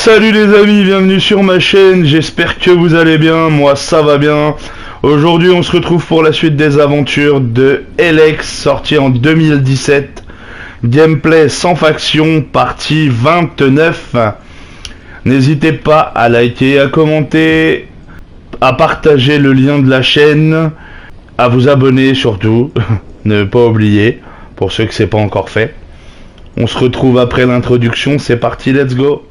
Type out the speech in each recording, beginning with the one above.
Salut les amis, bienvenue sur ma chaîne, j'espère que vous allez bien, moi ça va bien. Aujourd'hui on se retrouve pour la suite des aventures de ELEX, sorti en 2017. Gameplay sans faction, partie 29. N'hésitez pas à liker, à commenter, à partager le lien de la chaîne, à vous abonner surtout, ne pas oublier, pour ceux que c'est pas encore fait. On se retrouve après l'introduction, c'est parti, let's go.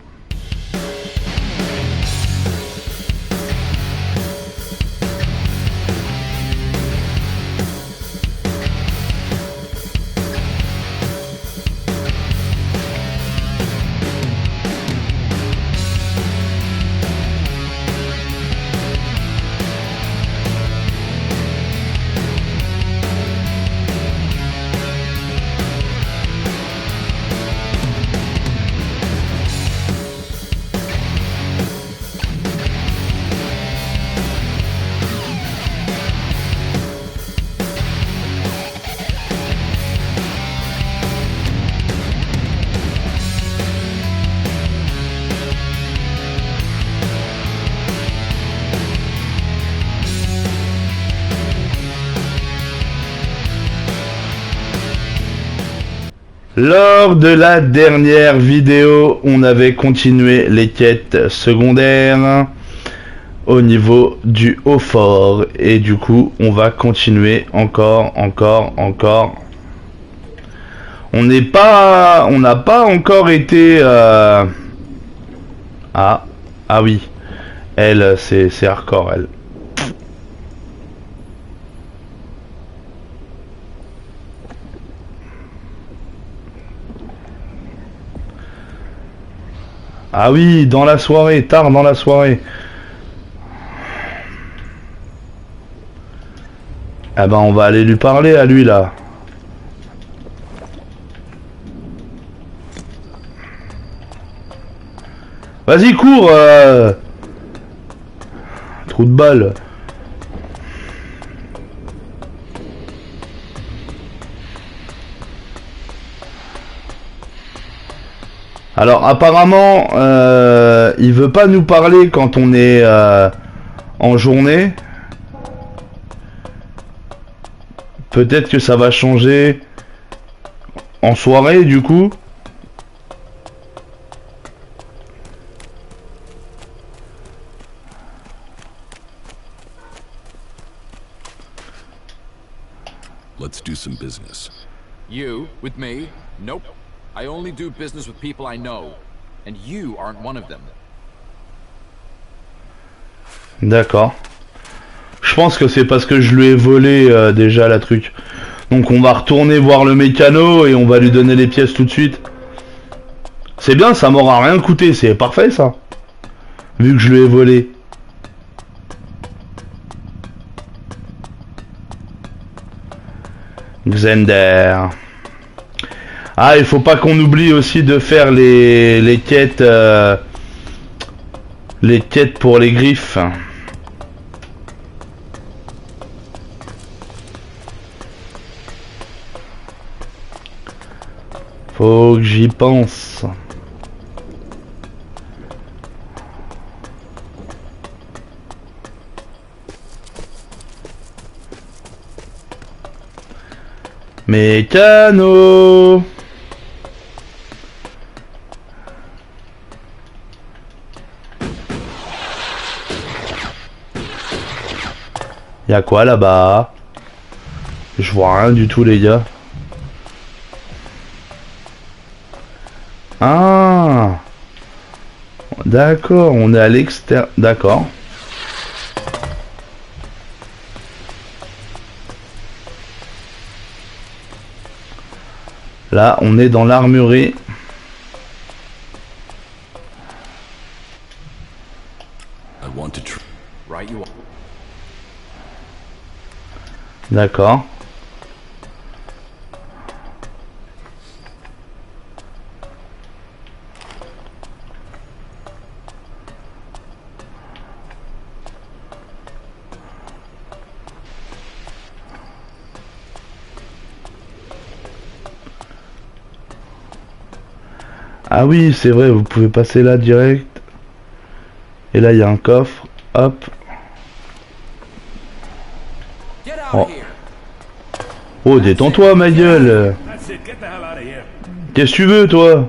Lors de la dernière vidéo, on avait continué les quêtes secondaires au niveau du haut fort. Et du coup, on va continuer encore. On n'a pas encore été... Ah oui. Elle, c'est hardcore, elle. Ah oui, dans la soirée, tard dans la soirée. Ah ben on va aller lui parler à lui là. Vas-y, cours Trou de balle. Alors apparemment, il veut pas nous parler quand on est en journée. Peut-être que ça va changer en soirée du coup. Let's do some business. You, with me? Nope. I only do business with people I know, and you aren't one of them. D'accord. Je pense que c'est parce que je lui ai volé déjà la truc. Donc on va retourner voir le mécano et on va lui donner les pièces tout de suite. C'est bien, ça m'aura rien coûté, c'est parfait ça. Vu que je lui ai volé. Xender. Ah, il faut pas qu'on oublie aussi de faire les quêtes pour les griffes. Faut que j'y pense. Mécano. Y'a quoi là-bas? Je vois rien du tout les gars. Ah, d'accord, on est à l'extérieur. D'accord. Là, on est dans l'armurerie. D'accord. Ah oui, c'est vrai, vous pouvez passer là direct. Et là il y a un coffre. Hop. Oh, oh détends-toi ma gueule. Qu'est-ce que tu veux toi?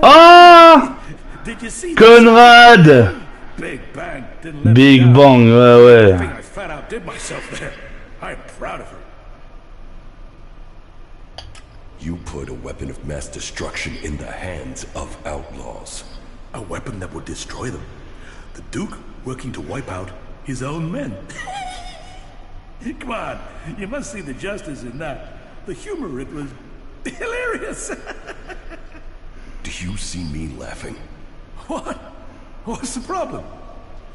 Ah, Conrad. Big Bang, ouais ouais. You put a weapon of mass destruction in the hands of outlaws. A weapon that would destroy them. The Duke working to wipe out his own men. Come on, you must see the justice in that. The humor, it was hilarious. Do you see me laughing? What? What's the problem?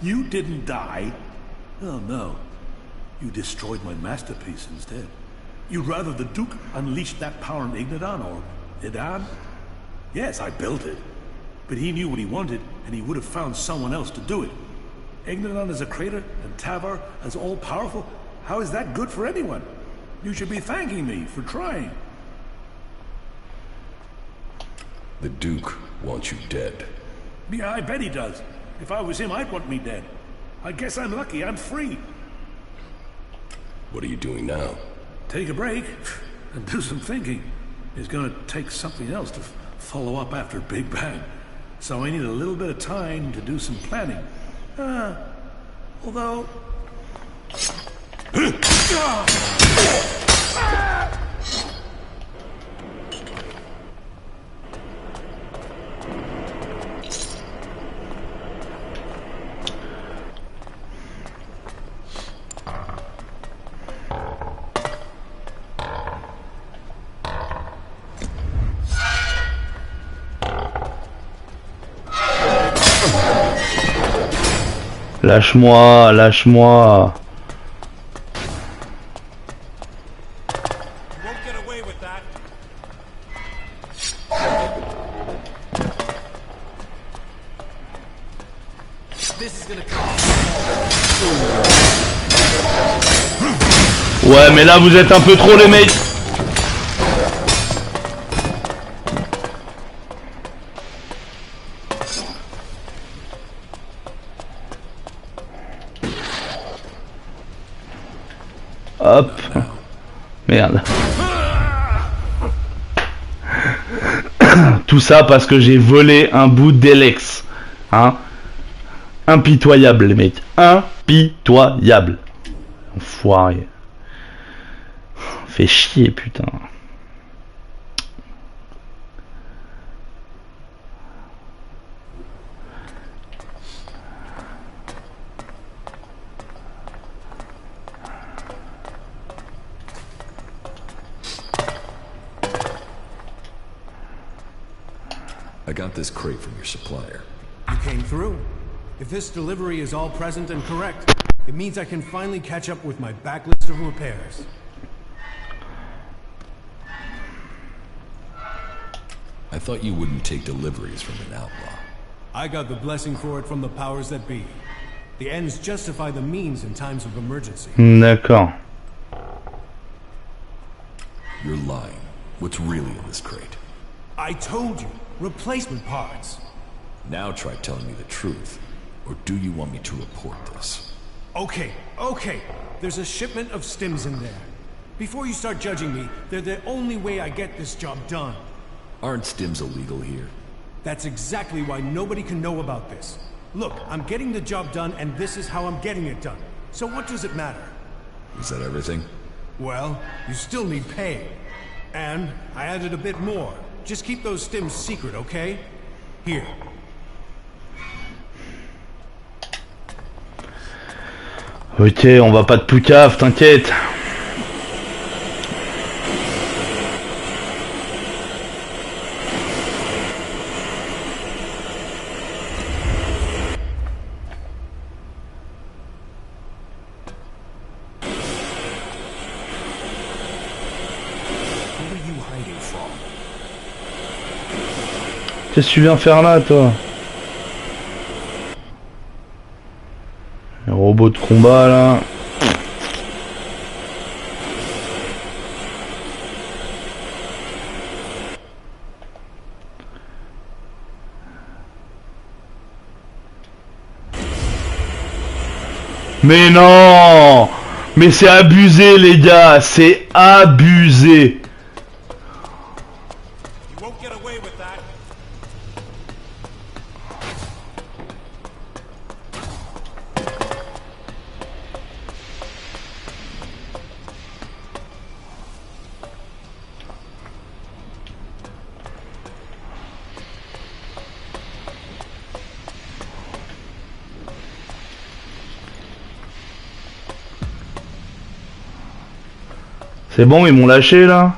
You didn't die? Oh no. You destroyed my masterpiece instead. You'd rather the Duke unleashed that power on Ignadan or Idan? Yes, I built it. But he knew what he wanted, and he would have found someone else to do it. Ignadan is a traitor, and Tavar is all-powerful. How is that good for anyone? You should be thanking me for trying. The Duke wants you dead. Yeah, I bet he does. If I was him, I'd want me dead. I guess I'm lucky. I'm free. What are you doing now? Take a break and do some thinking. It's gonna take something else to follow up after Big Bang. So I need a little bit of time to do some planning. Although... Lâche-moi, lâche-moi. Ouais, mais là vous êtes un peu trop les mecs. Hop. Merde. Tout ça parce que j'ai volé un bout d'Elex. Hein? Impitoyable les mecs. Impitoyable. Enfoiré. Fait chier putain. I got this crate from your supplier. You came through. If this delivery is all present and correct, it means I can finally catch up with my backlist of repairs. I thought you wouldn't take deliveries from an outlaw. I got the blessing for it from the powers that be. The ends justify the means in times of emergency. D'accord. You're lying. What's really in this crate? I told you, replacement parts. Now try telling me the truth. Or do you want me to report this? Okay. There's a shipment of stims in there. Before you start judging me, they're the only way I get this job done. Aren't stims illegal here? That's exactly why nobody can know about this. Look, I'm getting the job done, and this is how I'm getting it done. So what does it matter? Is that everything? Well, you still need pay. And I added a bit more. Just keep those stims secret, okay? Here. Ok, on va pas de poucave, t'inquiète. Qu'est-ce que tu viens faire là, toi? Les robots de combat, là. Mais non! Mais c'est abusé les gars, c'est abusé. You won't get away with that. C'est bon, ils m'ont lâché là.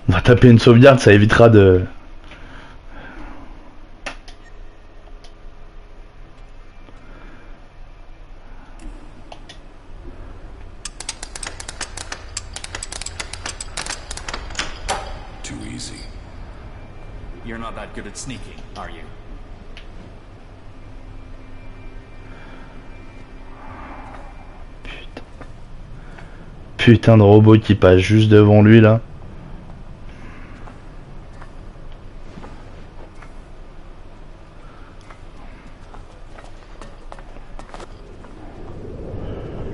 On va taper une sauvegarde, ça évitera de... Too easy. You're not that good at sneaking, are you? Putain de robot qui passe juste devant lui là.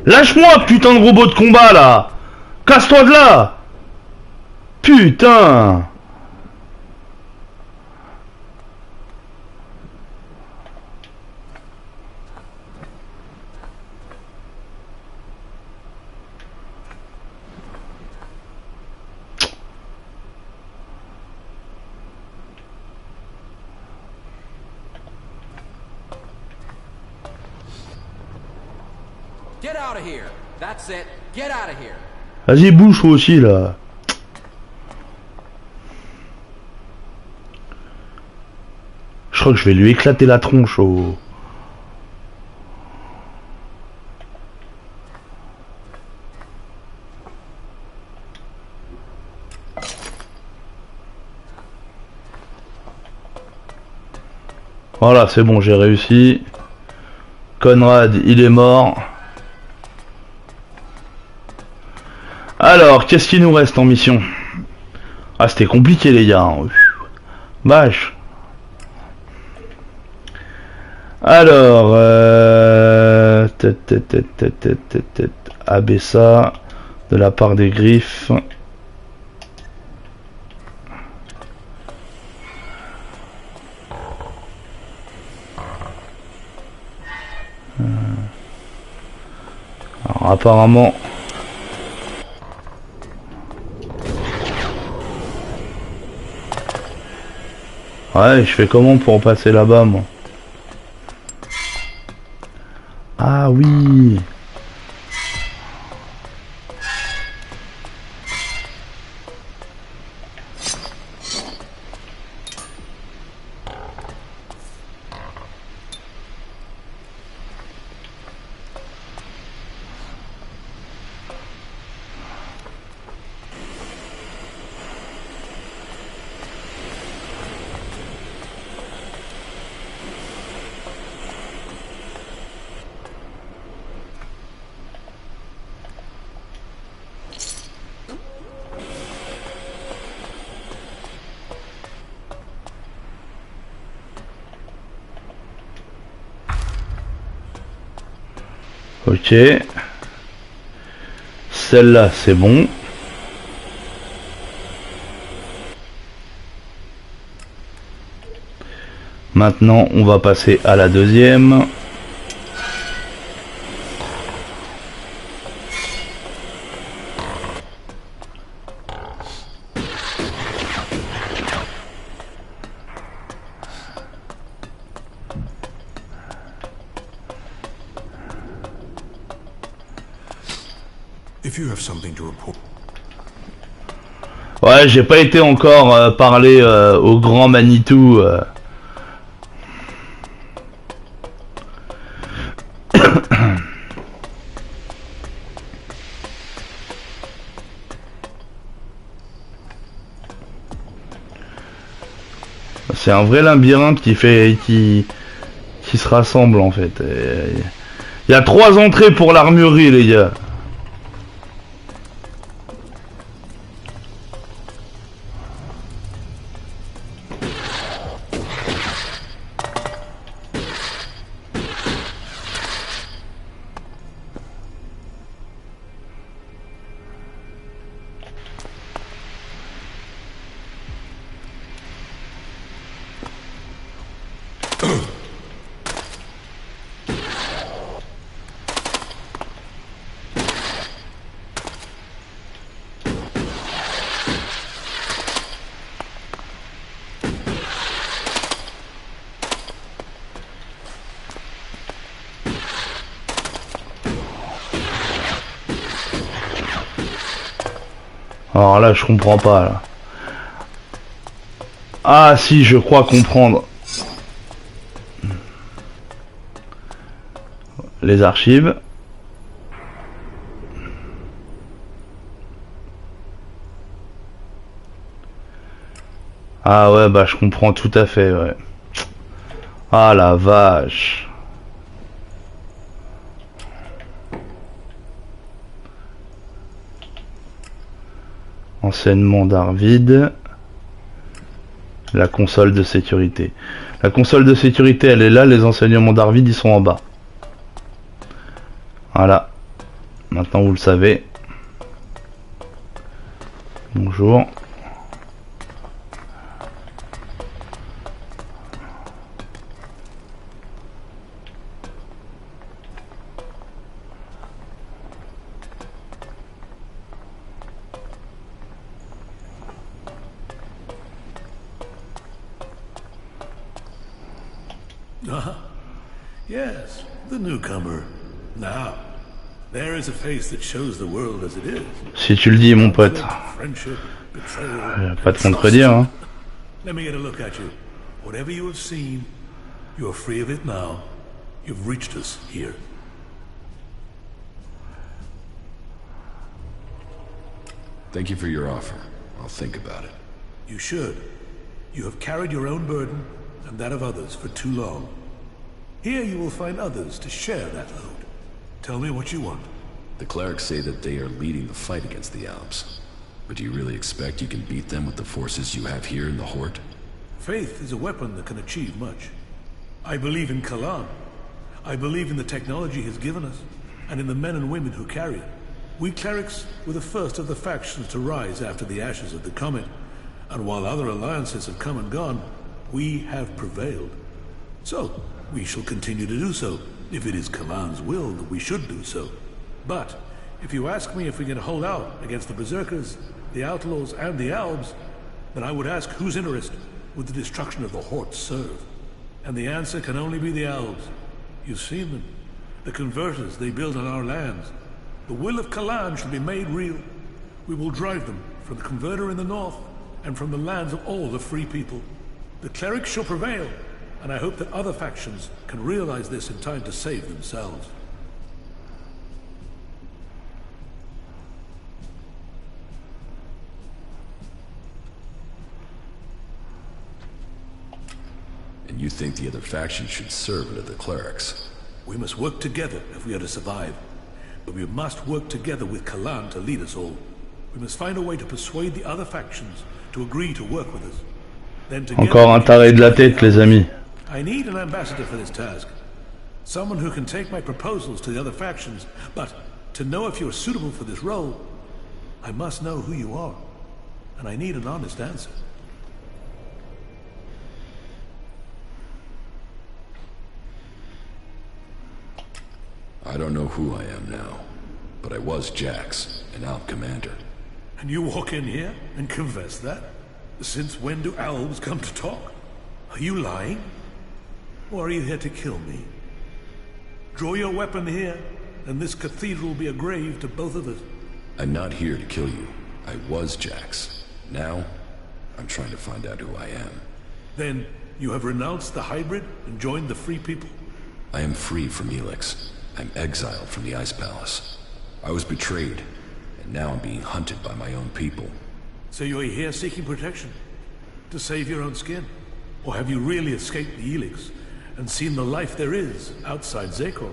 Lâche-moi, putain de robot de combat là! Casse-toi de là! Putain! Get out of here. That's it. Get out of here. Vas-y, bouge toi aussi là. Je crois que je vais lui éclater la tronche au... Voilà, c'est bon, j'ai réussi. Conrad, il est mort. Alors, qu'est-ce qu'il nous reste en mission? Ah, c'était compliqué les gars. Vache. Alors, Abessa de la part des griffes. Alors, apparemment. Ouais, je fais comment pour passer là-bas, moi? Ah oui. Ok. Celle-là, c'est bon. Maintenant, on va passer à la deuxième. Ouais, j'ai pas été encore parler au grand Manitou. C'est un vrai labyrinthe qui se rassemble en fait. Il y a 3 entrées pour l'armurerie, les gars. Alors là, je comprends pas là. Ah si, je crois comprendre. Les archives. Ah ouais, bah je comprends tout à fait, ouais. Ah la vache. Enseignement d'Arvid. La console de sécurité. La console de sécurité, elle est là. Les enseignements d'Arvid, ils sont en bas. Voilà. Maintenant, vous le savez. Bonjour. Yes, the newcomer. Now, there is a face that shows the world as it is. Si tu le dis, mon pote. Friendship, betrayal, Pas te contredire, hein. Let me get a look at you. Whatever you have seen, you are free of it now. You've reached us here. Thank you for your offer. I'll think about it. You should. You have carried your own burden and that of others for too long. Here you will find others to share that load. Tell me what you want. The clerics say that they are leading the fight against the Alps. But do you really expect you can beat them with the forces you have here in the Horde? Faith is a weapon that can achieve much. I believe in Kalan. I believe in the technology he's given us, and in the men and women who carry it. We clerics were the first of the factions to rise after the ashes of the Comet, and while other alliances have come and gone, we have prevailed. So, we shall continue to do so, if it is Kalan's will that we should do so. But, if you ask me if we can hold out against the Berserkers, the Outlaws, and the Albs, then I would ask whose interest would the destruction of the Horde serve? And the answer can only be the Albs. You've seen them. The converters they built on our lands. The will of Kalan shall be made real. We will drive them from the converter in the north, and from the lands of all the free people. The clerics shall prevail, and I hope that other factions can realize this in time to save themselves. And you think the other factions should serve under the clerics? We must work together if we are to survive. But we must work together with Kalan to lead us all. We must find a way to persuade the other factions to agree to work with us. Then together, Encore un taré de la tête, les amis. I need an ambassador for this task. Someone who can take my proposals to the other factions, but to know if you're suitable for this role, I must know who you are. And I need an honest answer. I don't know who I am now, but I was Jax, an Alp commander. And you walk in here and confess that? Since when do elves come to talk? Are you lying? Or are you here to kill me? Draw your weapon here, and this cathedral will be a grave to both of us. I'm not here to kill you. I was Jax. Now, I'm trying to find out who I am. Then you have renounced the hybrid and joined the free people? I am free from ELEX. I'm exiled from the Ice Palace. I was betrayed, and now I'm being hunted by my own people. So you're here seeking protection? To save your own skin? Or have you really escaped the ELEX and seen the life there is outside Zekor?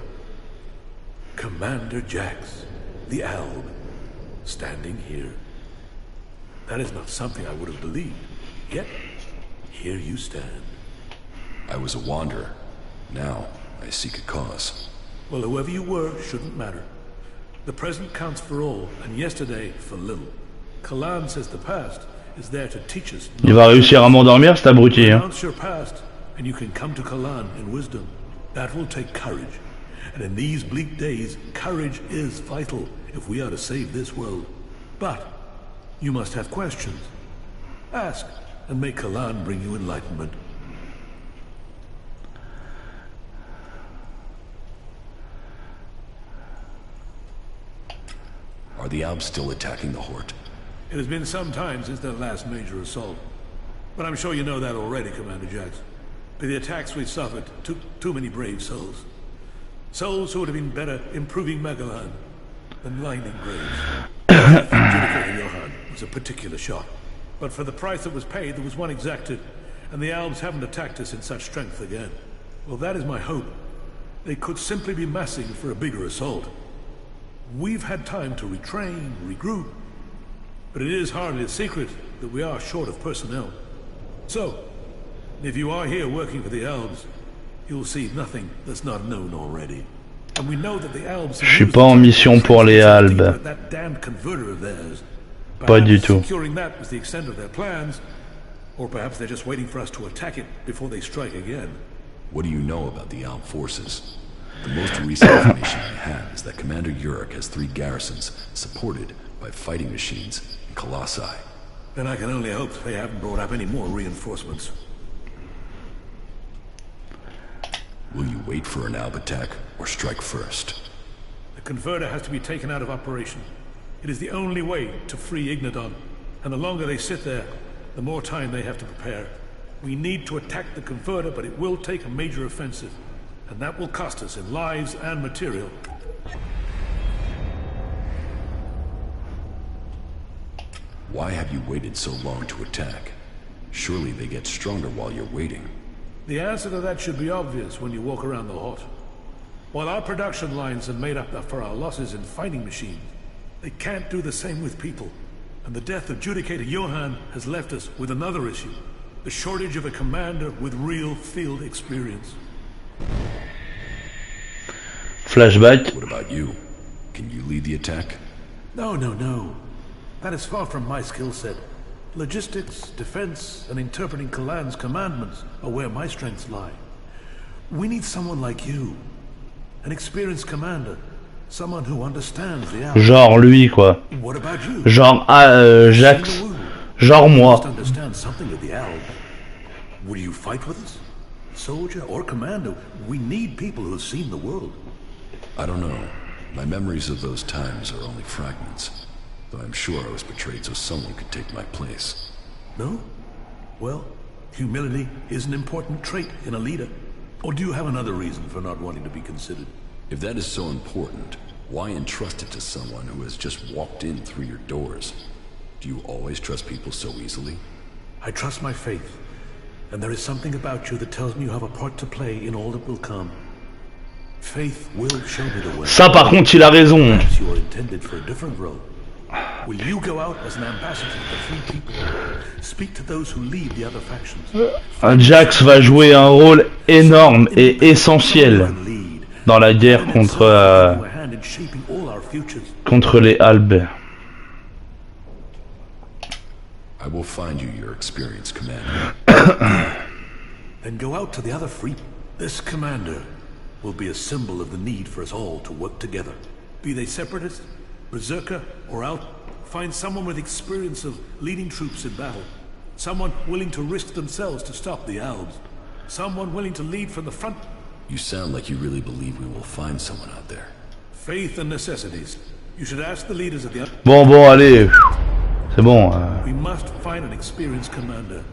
Commander Jax, the Alb, standing here. That is not something I would have believed. Yet, here you stand. I was a wanderer. Now, I seek a cause. Well, whoever you were shouldn't matter. The present counts for all, and yesterday for little. Kalan says the past is there to teach us. Il va réussir à m'endormir, cet abruti. Hein. Renounce your past, and you can come to Kalan in wisdom. That will take courage. And in these bleak days, courage is vital if we are to save this world. But you must have questions. Ask, and may Kalan bring you enlightenment. Are the Alps still attacking the Horde? It has been some time since their last major assault. But I'm sure you know that already, Commander Jax. The attacks we suffered took too many brave souls. Souls who would have been better improving Megalan than lining graves. Judicator Johann was a particular shot. But for the price that was paid, there was one exacted, and the Alps haven't attacked us in such strength again. Well, that is my hope. They could simply be massing for a bigger assault. We've had time to retrain, regroup, but it is hardly a secret that we are short of personnel. So, if you are here working for the Alps, you'll see nothing that's not known already. And we know that the Alps. Je suis pas en mission pour les Albes. That damned converter of theirs. Pas du tout. Securing that was the extent of their plans, or perhaps they're just waiting for us to attack it before they strike again. What do you know about the Alp forces? The most recent information I have is that Commander Uruk has 3 garrisons supported by fighting machines and colossi. Then I can only hope they haven't brought up any more reinforcements. Will you wait for an Alp attack or strike first? The converter has to be taken out of operation. It is the only way to free Ignadon, and the longer they sit there, the more time they have to prepare. We need to attack the converter, but it will take a major offensive, and that will cost us in lives and material. Why have you waited so long to attack? Surely they get stronger while you're waiting. The answer to that should be obvious when you walk around the Horde. While our production lines have made up for our losses in fighting machines, they can't do the same with people. And the death of Judicator Johann has left us with another issue. The shortage of a commander with real field experience. Flashback. What about you? Can you lead the attack? No. That is far from my skill set. Logistics, defense, and interpreting Kalan's commandments are where my strengths lie. We need someone like you. An experienced commander. Someone who understands the Alps. Genre lui quoi. What about you? Genre Jax. Genre moi. You must understand something of the Alps. Will you fight with us? Soldier or commander, we need people who have seen the world. I don't know. My memories of those times are only fragments. Though I'm sure I was betrayed so someone could take my place. No? Well, humility is an important trait in a leader. Or do you have another reason for not wanting to be considered? If that is so important, why entrust it to someone who has just walked in through your doors? Do you always trust people so easily? I trust my faith. And there is something about you that tells me you have a part to play in all that will come. Faith will show me the way. Ça par contre il a raison. Perhaps you are intended for a different role. Will you go out as an ambassador to the free people? Speak to those who lead the other factions. Jax va jouer un rôle énorme et essentiel dans la guerre contre les Albes. I will find you your experienced commander. Then go out to the other free. This commander will be a symbol of the need for us all to work together. Be they separatists, berserker, or out, find someone with experience of leading troops in battle. Someone willing to risk themselves to stop the Alps. Someone willing to lead from the front. You sound like you really believe we will find someone out there. Faith and necessities. You should ask the leaders of the... Bon, allez. C'est bon. We must find an experienced commander.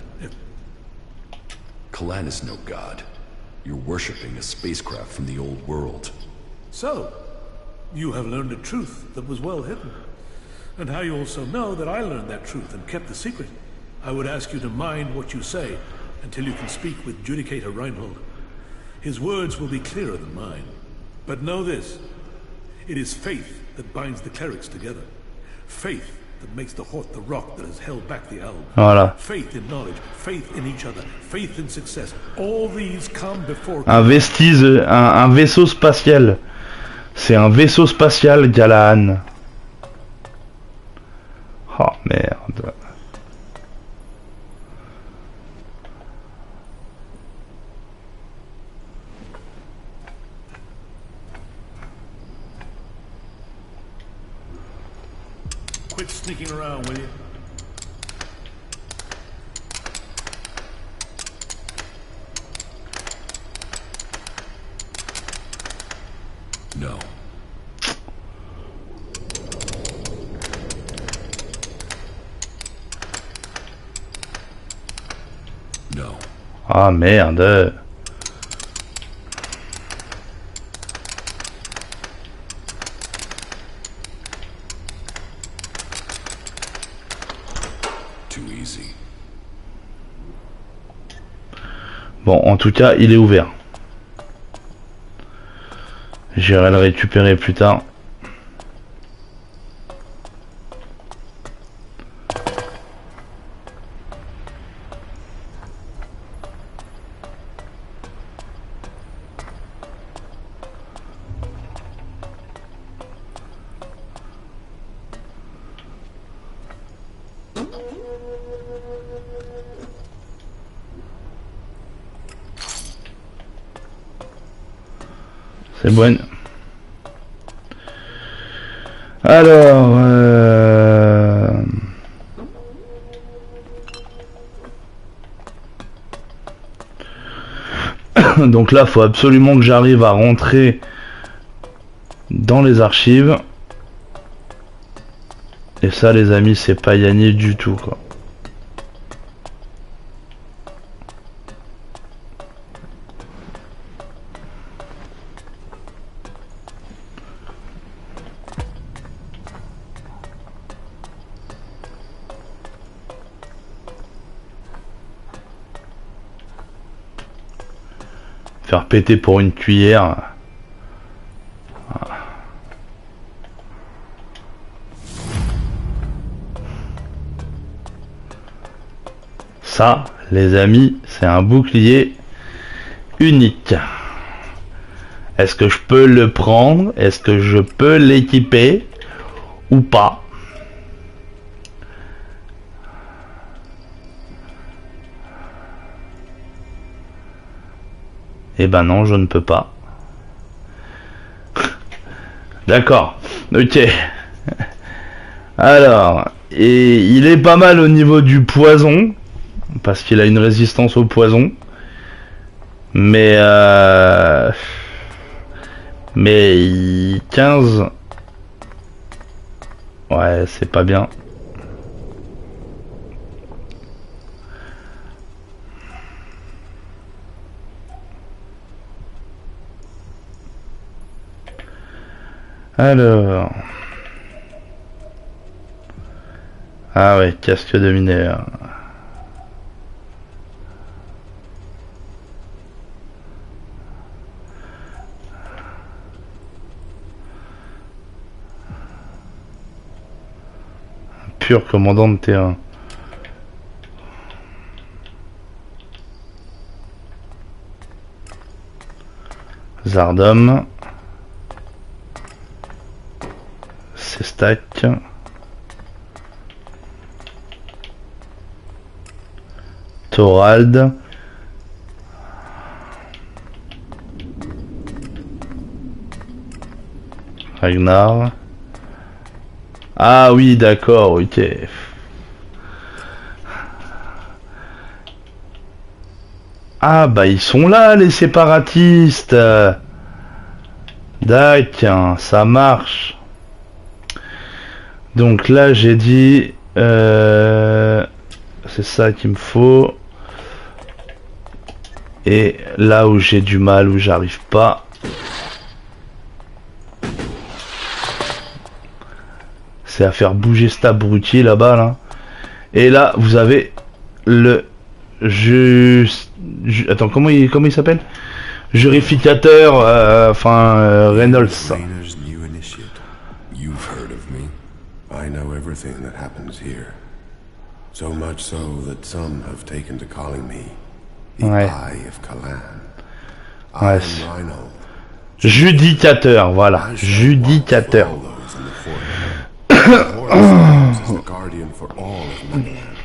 Kalan is no god. You're worshipping a spacecraft from the old world. So, you have learned a truth that was well hidden. And how you also know that I learned that truth and kept the secret. I would ask you to mind what you say until you can speak with Judicator Reinhold. His words will be clearer than mine. But know this, it is faith that binds the clerics together. Faith that makes the Hort the rock that has held back the elves. Voilà. Faith in knowledge, faith in each other, faith in success. All these come before... Un vestige, un vaisseau spatial. C'est un vaisseau spatial, Galaan. Oh merde. Quit sneaking around, will you? No. No. Ah merde. Too easy. Bon, en tout cas, il est ouvert. J'irai le récupérer plus tard. C'est bon. Alors, donc là, faut absolument que j'arrive à rentrer dans les archives. Et ça, les amis, c'est pas gagné du tout, quoi. Faire péter pour une cuillère. Ça, les amis, c'est un bouclier unique. Est-ce que je peux le prendre? Est-ce que je peux l'équiper ou pas? Eh ben non, je ne peux pas. D'accord. Ok. Alors, et il est pas mal au niveau du poison, parce qu'il a une résistance au poison. Mais 15. Ouais, c'est pas bien. Alors. Ah ouais, casque de mineur. Pur commandant de terrain. Zardom. C'est stack. Thorald. Ragnar. Ah oui, d'accord, ok. Ah bah ils sont là les séparatistes. D'accord, ça marche. Donc là j'ai dit c'est ça qu'il me faut. Et là où j'ai du mal, où j'arrive pas, c'est à faire bouger cet abruti là-bas là. Et là vous avez le attends, comment il s'appelle? Jurificateur, Reynolds. Rainer's new initiate. You've heard of me. I know everything that happens here. So much so that some have taken to calling me the Ouais. Eye of Kalan. Ouais. I am Rhino. Judicateur, voilà. Judicateur. The guardian for all of Megaland.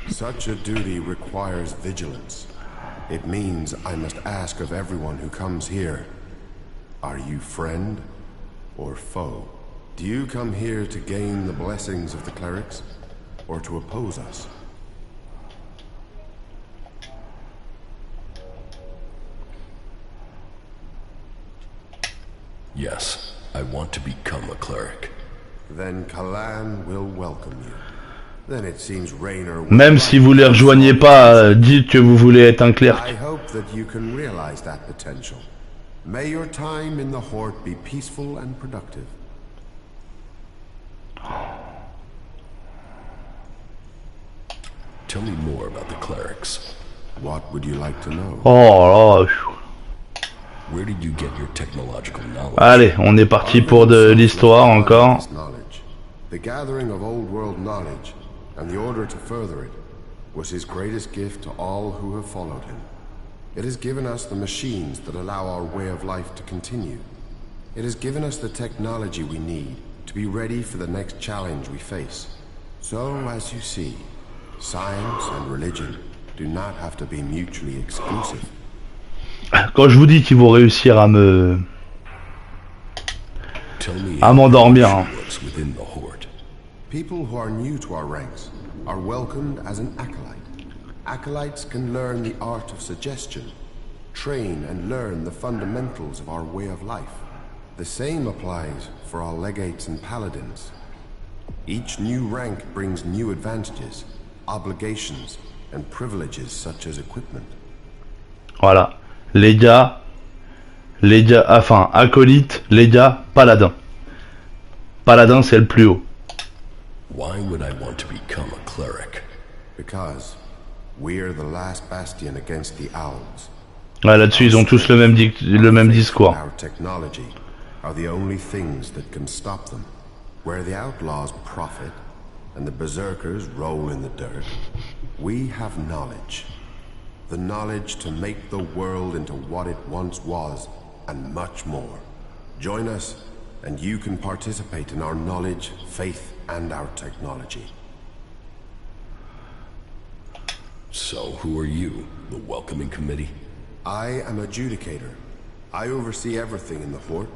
Such a duty requires vigilance. It means I must ask of everyone who comes here, are you friend or foe? Do you come here to gain the blessings of the clerics, or to oppose us? Yes, I want to become a cleric. Then Kalan will welcome you. Then it seems Rainer will Même si vous les rejoignez pas, dites que vous voulez être un I clerc. hope that you can realize that potential. May your time in the Horde be peaceful and productive. Tell me more about the clerics. What would you like to know? Oh là. Where did you get your technological knowledge? Allez, on est parti pour de l'histoire encore. Knowledge. The gathering of old world knowledge and the order to further it was his greatest gift to all who have followed him. It has given us the machines that allow our way of life to continue. It has given us the technology we need to be ready for the next challenge we face. So, as you see, science and religion do not have to be mutually exclusive. Quand je vous dis qu'ils vont réussir à m'endormir. Hein. Within the Horde. People who are new to our ranks are welcomed as an acolyte. Acolytes can learn the art of suggestion, train and learn the fundamentals of our way of life. The same applies for our legates and paladins. Each new rank brings new advantages, obligations, and privileges such as equipment. Voilà. Les gars, acolyte, les gars, paladin. Paladin, c'est le plus haut. Why would I want to become a cleric? Because we're the last bastion against the owls. Ouais, là-dessus, ils ont tous le même discours. Our technology are the only things that can stop them. Where the outlaws profit and the berserkers roll in the dirt, we have knowledge. The knowledge to make the world into what it once was, and much more. Join us, and you can participate in our knowledge, faith, and our technology. So, who are you? The welcoming committee? I am adjudicator. I oversee everything in the Horde,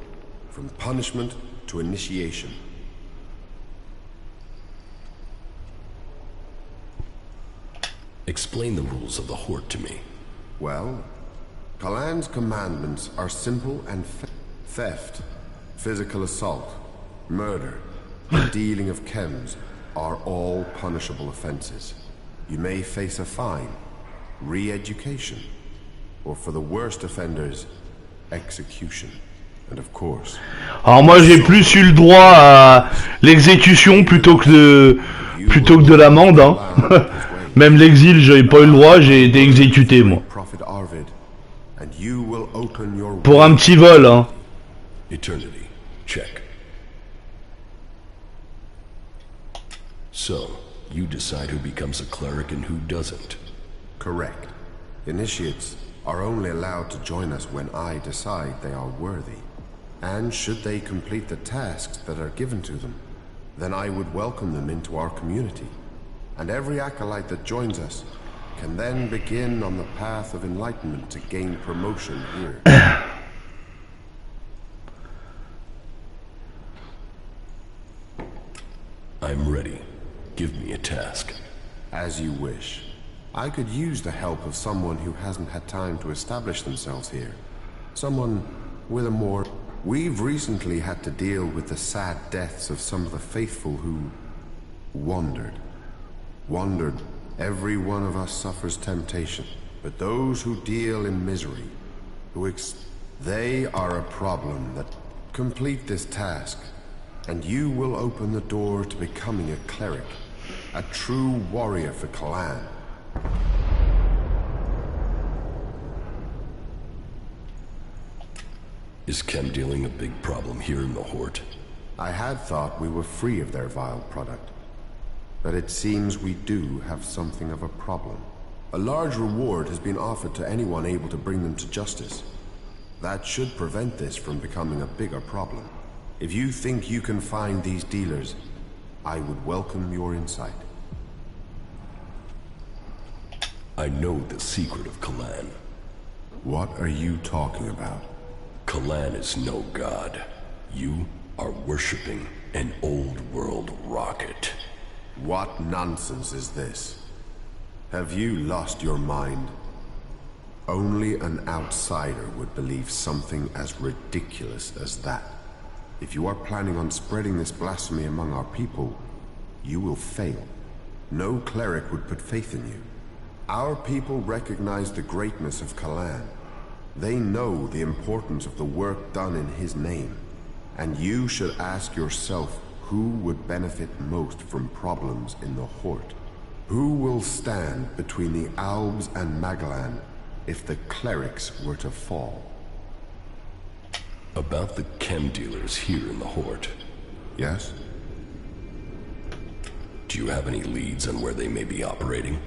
from punishment to initiation. Explain the rules of the Horde to me. Well, Kalan's commandments are simple and theft, physical assault, murder, and dealing of chems are all punishable offenses. You may face a fine, re-education, or for the worst offenders, execution. And of course... Alors moi j'ai plus eu le droit à l'exécution plutôt que de l'amende. Hein. Même l'exil, j'ai pas eu le droit, j'ai été exécuté moi. Pour un petit vol, hein. Eternity. Check. So, you decide who becomes a cleric and who doesn't. Correct. Initiates are only allowed to join us when I decide they are worthy. And should they complete the tasks that are given to them, then I would welcome them into our community. And every acolyte that joins us can then begin on the path of enlightenment to gain promotion here. I'm ready. Give me a task. As you wish. I could use the help of someone who hasn't had time to establish themselves here. Someone with a more... We've recently had to deal with the sad deaths of some of the faithful who wandered Every one of us suffers temptation, but those who deal in misery, they are a problem that complete this task, and you will open the door to becoming a cleric, a true warrior for Kalan. Is chem dealing a big problem here in the Horde? I had thought we were free of their vile product, but it seems we do have something of a problem. A large reward has been offered to anyone able to bring them to justice. That should prevent this from becoming a bigger problem. If you think you can find these dealers, I would welcome your insight. I know the secret of Kalan. What are you talking about? Kalan is no god. You are worshipping an old world rocket. What nonsense is this? Have you lost your mind? Only an outsider would believe something as ridiculous as that. If you are planning on spreading this blasphemy among our people, you will fail. No cleric would put faith in you. Our people recognize the greatness of Kalan. They know the importance of the work done in his name. And you should ask yourself who would benefit most from problems in the Horde. Who will stand between the Albs and Magalan if the clerics were to fall? About the chem dealers here in the Horde. Yes? Do you have any leads on where they may be operating?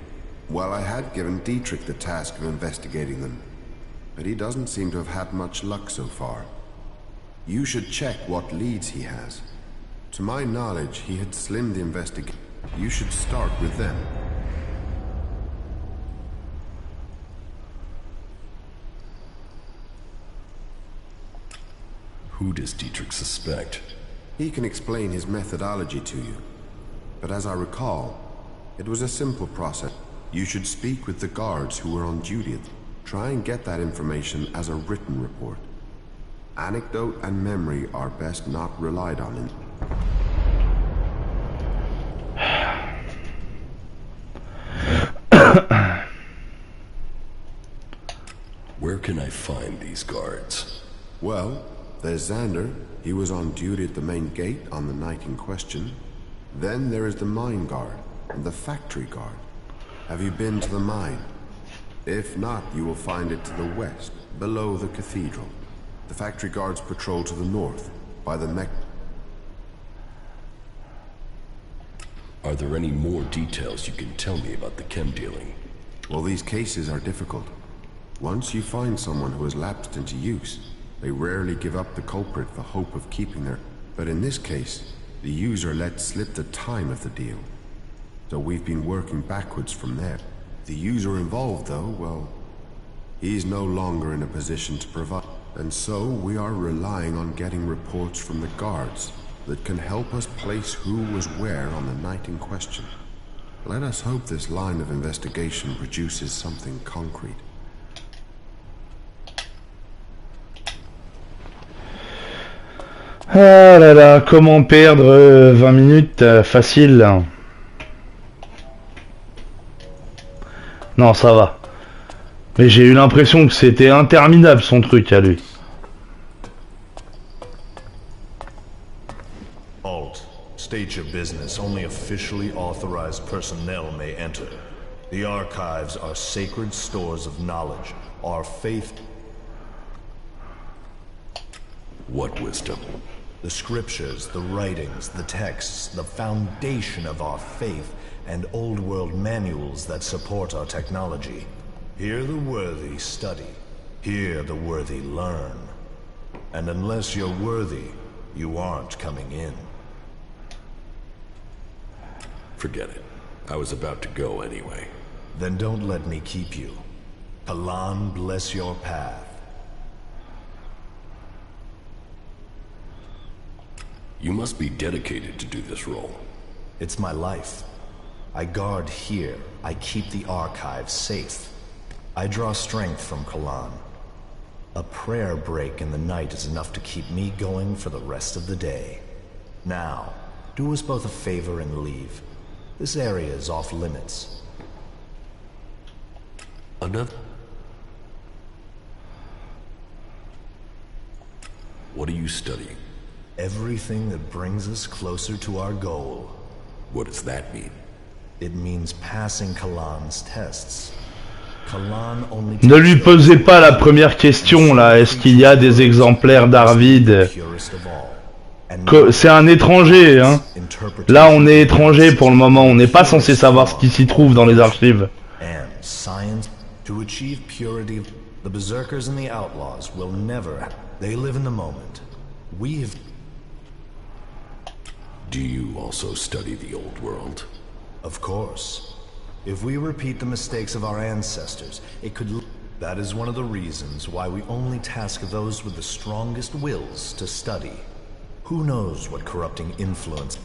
Well, I had given Dietrich the task of investigating them, but he doesn't seem to have had much luck so far. You should check what leads he has. To my knowledge, he had slimmed the investigation. You should start with them. Who does Dietrich suspect? He can explain his methodology to you. But as I recall, it was a simple process. You should speak with the guards who were on duty. Try and get that information as a written report. Anecdote and memory are best not relied on in... Where can I find these guards? Well, there's Xander. He was on duty at the main gate on the night in question. Then there is the mine guard and the factory guard. Have you been to the mine? If not, you will find it to the west, below the cathedral. The factory guards patrol to the north, by the mech... Are there any more details you can tell me about the chem dealing? Well, these cases are difficult. Once you find someone who has lapsed into use, they rarely give up the culprit for hope of keeping their... But in this case, the user let slip the time of the deal. So we've been working backwards from there. The user involved, though, well, he's no longer in a position to provide. And so we are relying on getting reports from the guards that can help us place who was where on the night in question. Let us hope this line of investigation produces something concrete. Ah là là, comment perdre 20 minutes facile. Non, ça va. Mais j'ai eu l'impression que c'était interminable son truc à lui. Alt, state your business. Only officially authorized personnel may enter. The archives are sacred stores of knowledge. Our faith... What wisdom? The scriptures, the writings, the texts, the foundation of our faith, and old world manuals that support our technology. Here the worthy study. Here the worthy learn. And unless you're worthy, you aren't coming in. Forget it. I was about to go anyway. Then don't let me keep you. Kalan bless your path. You must be dedicated to do this role. It's my life. I guard here. I keep the archives safe. I draw strength from Kalan. A prayer break in the night is enough to keep me going for the rest of the day. Now, do us both a favor and leave. This area is off limits. Another? What are you studying? Everything that brings us closer to our goal. What does that mean? It means passing Kalan's tests. Kalan only Ne lui posez pas la première question là, est-ce qu'il y a des exemplaires d'Arvid? C'est un étranger, hein. Là on est étranger pour le moment, on n'est pas censé savoir ce qui s'y trouve dans les archives. And science to achieve purity, the berserkers and the outlaws will never. They live in the moment. We've. Do you also study the old world? Of course. If we repeat the mistakes of our ancestors, it could... That is one of the reasons why we only task those with the strongest wills to study. Who knows what corrupting influence...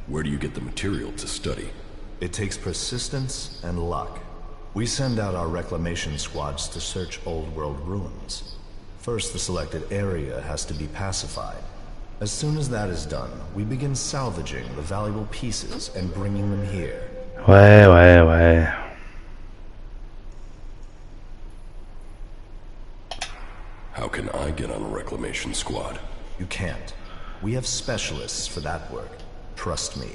Where do you get the material to study? It takes persistence and luck. We send out our reclamation squads to search old world ruins. First, the selected area has to be pacified. As soon as that is done, we begin salvaging the valuable pieces and bringing them here. Ouais. How can I get on a reclamation squad? You can't. We have specialists for that work. Trust me.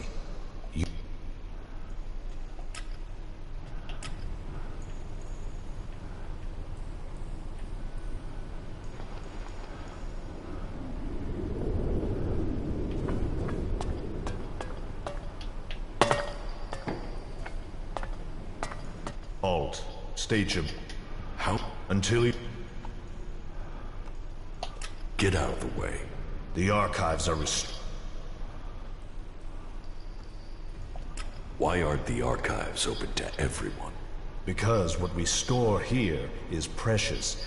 Halt. State your... How? Until you... Get out of the way. The archives are Why aren't the archives open to everyone? Because what we store here is precious.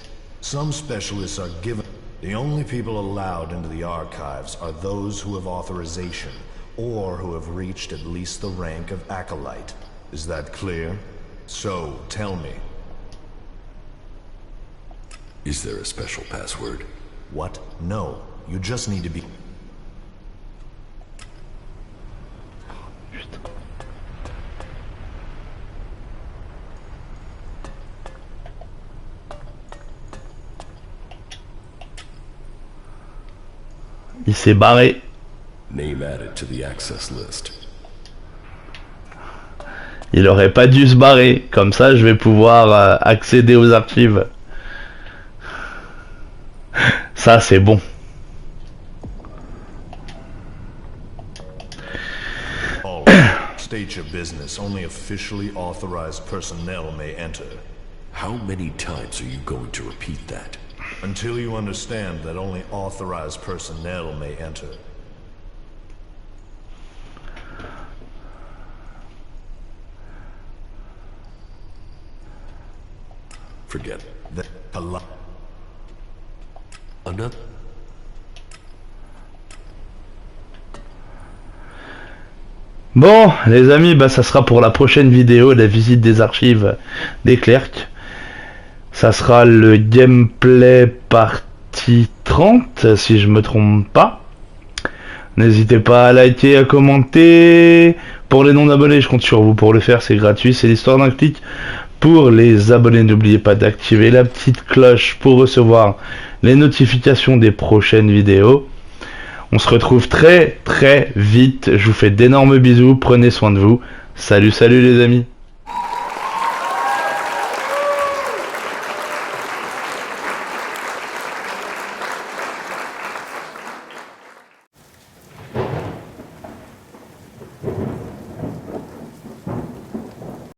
Some specialists are given... The only people allowed into the archives are those who have authorization, or who have reached at least the rank of acolyte. Is that clear? So, tell me. Is there a special password? What? No. You just need to be... Il s'est barré. Name added to the access list. Il aurait pas dû se barrer. Comme ça, je vais pouvoir accéder aux archives. Ça, c'est bon. State your business. Only officially authorized personnel may enter. How many times are you going to repeat that? Until you understand that only authorized personnel may enter. Forget The another. Bon, les amis, bah ça sera pour la prochaine vidéo, la visite des archives des clercs. Ça sera le gameplay partie 30, si je me trompe pas. N'hésitez pas à liker, à commenter. Pour les non-abonnés, je compte sur vous pour le faire, c'est gratuit, c'est l'histoire d'un clic. Pour les abonnés, n'oubliez pas d'activer la petite cloche pour recevoir les notifications des prochaines vidéos. On se retrouve très vite. Je vous fais d'énormes bisous. Prenez soin de vous. Salut les amis.